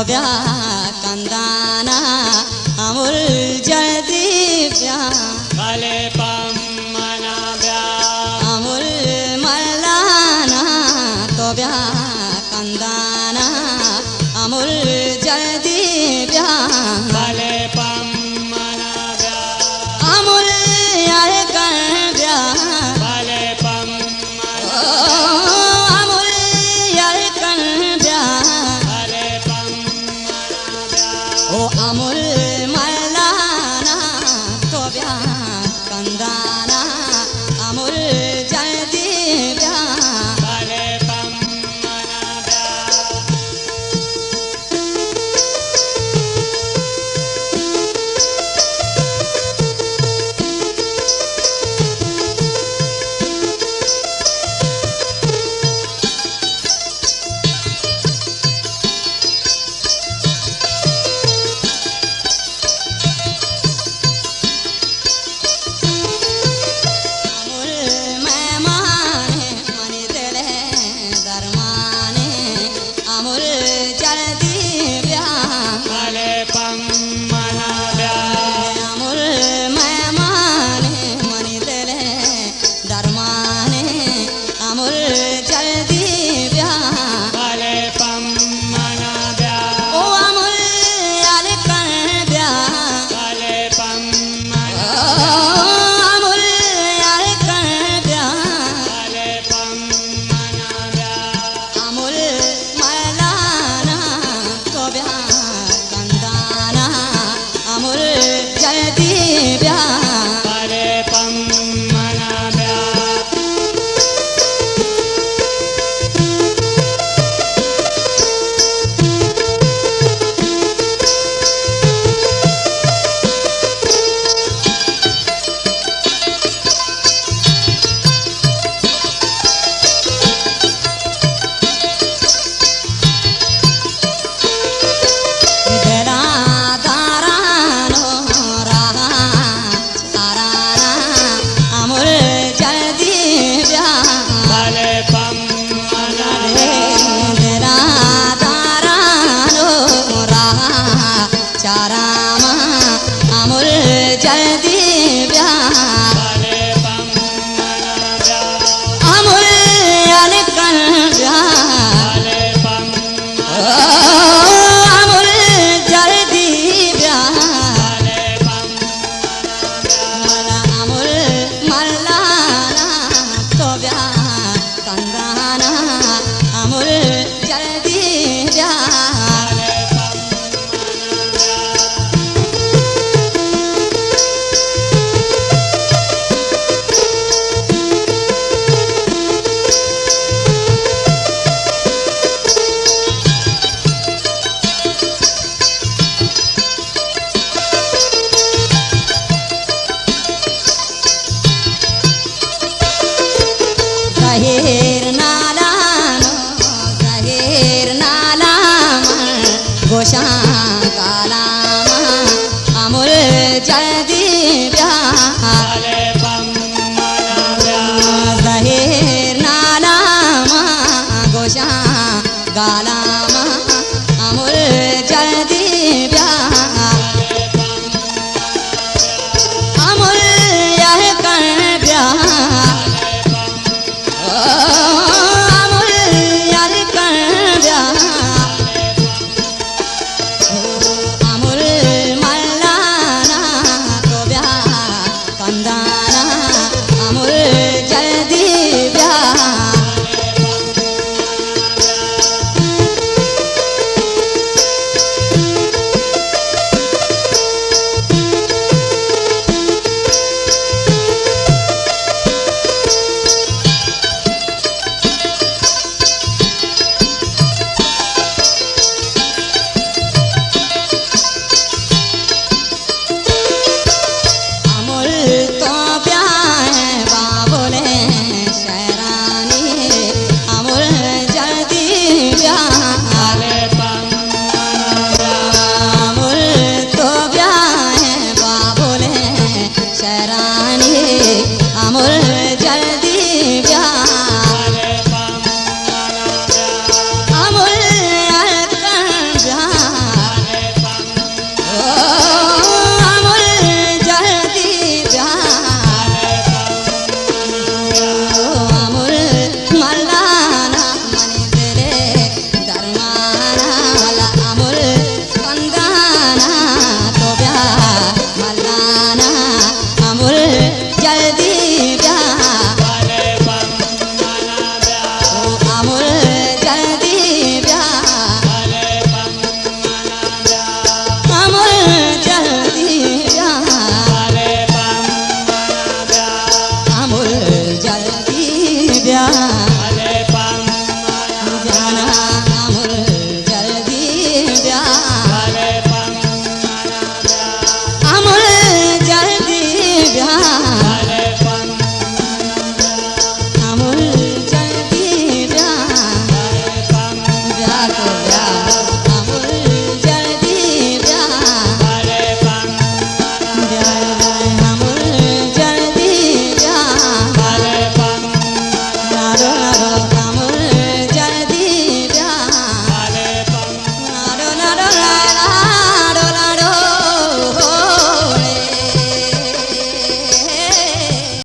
तोब्या कंदाना अमुल जल्दी ब्या भले पम मना ब्या अमुल मलाना तोब्या कंदाना अमुल जल्दी ब्या भले पम मना ब्या अमुल यार कर ब्या भले पम अमुल यार कर ब्या भले पम मना ब्या ओ अमुल मलाना तोब्या कंदाना अमुल जल्दी ब्या भले पम मना ब्या अमुल मेहमाने मनी तेरे दरमाने अमुल जल्दी ब्या भले पम मना ब्या अमुल मेहमाने मनी तेरे दरमाने अमुल जल्दी ब्या भले पम मना ब्या ओ अमुल यार कर ब्या भले पम ओ मना अमुल यार कर ब्या भले पम मना ब्या अमुल मलाना तोब्या कंदाना अमुल जल्दी ब्या भले पम मना ब्या तेरा दारानो रहा ताराना अमुल जल्दी ब्या भले पम मना ब्या तेरा दारानो रहा चारामा अमुल जल्दी ब्या भले पम मना ब्या अमुल यार कर ब्या भले पम अमुल जल्दी ब्या भले पम मना ब्या अमुल मलाना तोब्या कंदाना अमुल जल्दी ब्या भले पम मना ब्या गहीर नालानो गहीर नालामा गोशा कालामा अमुल जल्दी ब्या भले पम मना ब्या गहीर नालामा गोशा गालामा अमुल जल्दी ब्या भले पम अमुल यह कर ब्या भले पम ओ ब्याह